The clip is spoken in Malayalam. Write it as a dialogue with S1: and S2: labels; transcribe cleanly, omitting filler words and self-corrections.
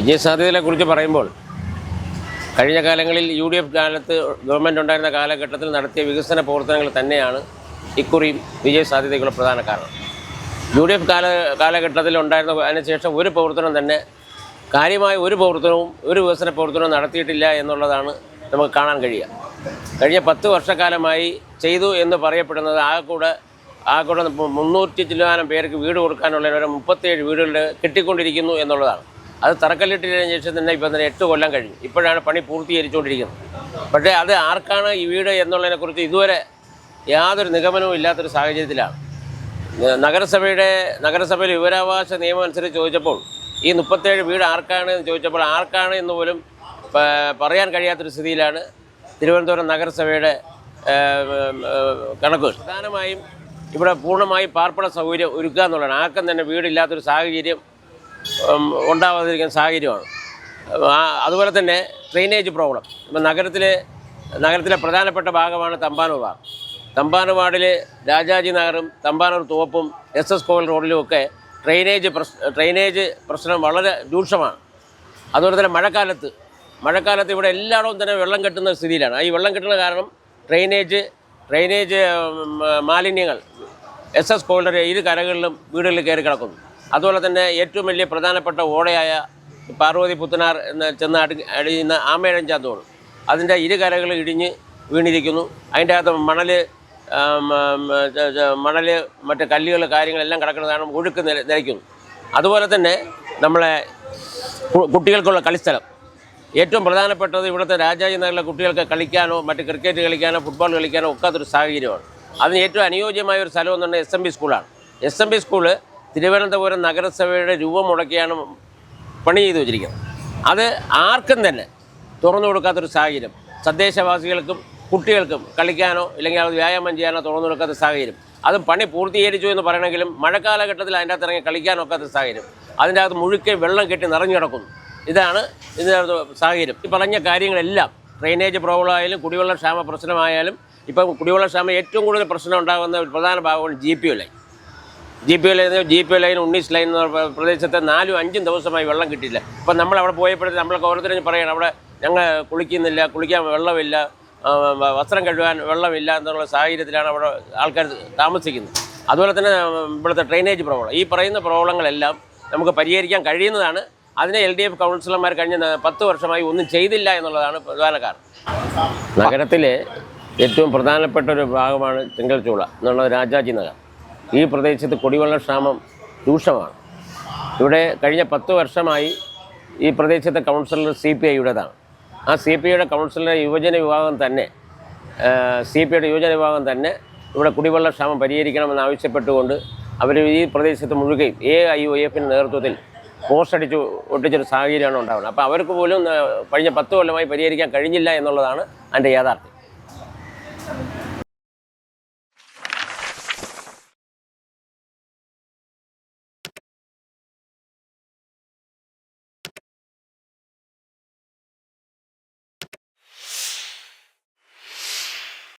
S1: വിജയസാധ്യതയെക്കുറിച്ച് പറയുമ്പോൾ കഴിഞ്ഞ കാലങ്ങളിൽ UDF കാലത്ത് ഗവൺമെൻറ് ഉണ്ടായിരുന്ന കാലഘട്ടത്തിൽ നടത്തിയ വികസന പ്രവർത്തനങ്ങൾ തന്നെയാണ് ഇക്കുറിയും വിജയസാധ്യതയ്ക്കുള്ള പ്രധാന കാരണം. UDF കാലഘട്ടത്തിൽ ഉണ്ടായിരുന്ന അതിനുശേഷം ഒരു പ്രവർത്തനം തന്നെ കാര്യമായ ഒരു വികസന പ്രവർത്തനവും നടത്തിയിട്ടില്ല എന്നുള്ളതാണ് നമുക്ക് കാണാൻ കഴിയുക. കഴിഞ്ഞ 10 വർഷക്കാലമായി ചെയ്തു എന്ന് പറയപ്പെടുന്നത് ആകെക്കൂടെ 300 ചില്ലാനം പേർക്ക് വീട് കൊടുക്കാനുള്ള 37 വീടുകൾ കെട്ടിക്കൊണ്ടിരിക്കുന്നു എന്നുള്ളതാണ്. അത് തറക്കല്ലിട്ടതിന് ശേഷം തന്നെ ഇപ്പം തന്നെ 8 കൊല്ലം കഴിഞ്ഞു. ഇപ്പോഴാണ് പണി പൂർത്തീകരിച്ചുകൊണ്ടിരിക്കുന്നത്. പക്ഷേ അത് ആർക്കാണ് ഈ വീട് എന്നുള്ളതിനെക്കുറിച്ച് ഇതുവരെ യാതൊരു നിഗമനവും ഇല്ലാത്തൊരു സാഹചര്യത്തിലാണ്. നഗരസഭയിൽ വിവരാവകാശ നിയമം അനുസരിച്ച് ചോദിച്ചപ്പോൾ ഈ 37 വീട് ആർക്കാണ് എന്ന് ചോദിച്ചപ്പോൾ ആർക്കാണ് എന്ന് പോലും പറയാൻ കഴിയാത്തൊരു സ്ഥിതിയിലാണ് തിരുവനന്തപുരം നഗരസഭയുടെ കണക്കുകൾ. പ്രധാനമായും ഇവിടെ പൂർണ്ണമായും പാർപ്പിട സൗകര്യം ഒരുക്കുക എന്നുള്ളതാണ്. ആർക്കും തന്നെ വീടില്ലാത്തൊരു സാഹചര്യം ഉണ്ടാവാതിരിക്കുന്ന സാഹചര്യമാണ്. അതുപോലെ തന്നെ ഡ്രെയിനേജ് പ്രോബ്ലം. ഇപ്പം നഗരത്തിലെ പ്രധാനപ്പെട്ട ഭാഗമാണ് തമ്പാനൂർ ഭാഗം. തമ്പാനൂർ വാർഡിൽ രാജാജി നഗറും തമ്പാനൂർ തോപ്പും SS കോവിൽ റോഡിലുമൊക്കെ ഡ്രെയിനേജ് പ്രശ്നം വളരെ രൂക്ഷമാണ്. അതുപോലെ തന്നെ മഴക്കാലത്ത് ഇവിടെ എല്ലായിടവും തന്നെ വെള്ളം കെട്ടുന്ന സ്ഥിതിയിലാണ്. ഈ വെള്ളം കെട്ടുന്ന കാരണം ഡ്രെയിനേജ് മാലിന്യങ്ങൾ SS കോവിലിൻ്റെ ഇരു കരകളിലും വീടുകളിൽ കയറി കിടക്കുന്നു. അതുപോലെ തന്നെ ഏറ്റവും വലിയ പ്രധാനപ്പെട്ട ഓടയായ പാർവതി പുത്തനാർ എന്ന് ചെന്ന് അടിയുന്ന ആമേഴഞ്ചാം തോട്, അതിൻ്റെ ഇരു കരകൾ ഇടിഞ്ഞ് വീണിരിക്കുന്നു. അതിൻ്റെ അകത്ത് മണൽ മറ്റ് കല്ലുകൾ കാര്യങ്ങളെല്ലാം കിടക്കുന്ന കാരണം ഒഴുക്ക് നിലയ്ക്കുന്നു. അതുപോലെ തന്നെ നമ്മളെ കുട്ടികൾക്കുള്ള കളിസ്ഥലം ഏറ്റവും പ്രധാനപ്പെട്ടത് ഇവിടുത്തെ രാജാജി നഗറിലെ കുട്ടികൾക്ക് കളിക്കാനോ മറ്റ് ക്രിക്കറ്റ് കളിക്കാനോ ഫുട്ബോൾ കളിക്കാനോ ഒക്കാത്തൊരു സാഹചര്യമാണ്. അതിന് ഏറ്റവും അനുയോജ്യമായ ഒരു സ്ഥലം എന്ന് പറഞ്ഞാൽ SMB സ്കൂളാണ്. SMB സ്കൂള് തിരുവനന്തപുരം നഗരസഭയുടെ രൂപ മുടക്കിയാണ് പണി ചെയ്തു വച്ചിരിക്കുന്നത്. അത് ആർക്കും തന്നെ തുറന്നു കൊടുക്കാത്തൊരു സാഹചര്യം, തദ്ദേശവാസികൾക്കും കുട്ടികൾക്കും കളിക്കാനോ ഇല്ലെങ്കിൽ അത് വ്യായാമം ചെയ്യാനോ തുറന്നു കൊടുക്കാത്ത സാഹചര്യം. അതും പണി പൂർത്തീകരിച്ചു എന്ന് പറയണമെങ്കിലും മഴക്കാലഘട്ടത്തിൽ അതിൻ്റെ അകത്ത് ഇറങ്ങി കളിക്കാനൊക്കാത്ത സാഹചര്യം. അതിൻ്റെ അകത്ത് മുഴുക്കെ വെള്ളം കെട്ടി നിറഞ്ഞു കിടക്കുന്നു. ഇതാണ് ഇതിനകത്ത് സാഹചര്യം. ഈ പറഞ്ഞ കാര്യങ്ങളെല്ലാം ഡ്രെയിനേജ് പ്രോബ്ലം ആയാലും കുടിവെള്ള ക്ഷാമ പ്രശ്നമായാലും, ഇപ്പം കുടിവെള്ള ക്ഷാമം ഏറ്റവും കൂടുതൽ പ്രശ്നം ഉണ്ടാകുന്ന ഒരു പ്രധാന ഭാഗമാണ് GPO ലൈൻ. GPO ലൈൻ ഉണ്ണീസ് ലൈൻ എന്ന പ്രദേശത്ത് 4-5 ദിവസമായി വെള്ളം കിട്ടിയില്ല. ഇപ്പം നമ്മളവിടെ പോയപ്പോഴത്തേക്ക് നമ്മളൊക്കെ ഓരോരുത്തരും പറയണം അവിടെ ഞങ്ങൾ കുളിക്കാൻ വെള്ളമില്ല, വസ്ത്രം കഴുകാൻ വെള്ളമില്ല എന്നുള്ള സാഹചര്യത്തിലാണ് അവിടെ ആൾക്കാർ താമസിക്കുന്നത്. അതുപോലെ തന്നെ ഇവിടുത്തെ ഡ്രെയിനേജ് പ്രോബ്ലം, ഈ പറയുന്ന പ്രോബ്ലങ്ങളെല്ലാം നമുക്ക് പരിഹരിക്കാൻ കഴിയുന്നതാണ്. അതിനെ LDF കൗൺസിലർമാർ കഴിഞ്ഞ 10 വർഷമായി ഒന്നും ചെയ്തില്ല എന്നുള്ളതാണ് പ്രധാന കാരണം. നഗരത്തിലെ ഏറ്റവും പ്രധാനപ്പെട്ട ഒരു ഭാഗമാണ് ചെങ്കൽച്ചൂള എന്നുള്ളത് രാജാജി നഗർ. ഈ പ്രദേശത്ത് കുടിവെള്ള ക്ഷാമം രൂക്ഷമാണ്. ഇവിടെ കഴിഞ്ഞ 10 വർഷമായി ഈ പ്രദേശത്തെ കൗൺസിലർ CPIയുടേതാണ്. ആ CPIയുടെ കൗൺസിലറുടെ യുവജന വിഭാഗം തന്നെ ഇവിടെ കുടിവെള്ള ക്ഷാമം പരിഹരിക്കണമെന്ന് ആവശ്യപ്പെട്ടുകൊണ്ട് അവർ ഈ പ്രദേശത്ത് മുഴുകയും AIOFൻ്റെ നേതൃത്വത്തിൽ പോസ്റ്റ് ഒട്ടിച്ചൊരു സാഹചര്യമാണ് ഉണ്ടാകുന്നത്. അപ്പോൾ അവർക്ക് പോലും കഴിഞ്ഞ 10 കൊല്ലമായി പരിഹരിക്കാൻ കഴിഞ്ഞില്ല എന്നുള്ളതാണ് അതിൻ്റെ യാഥാർത്ഥ്യം.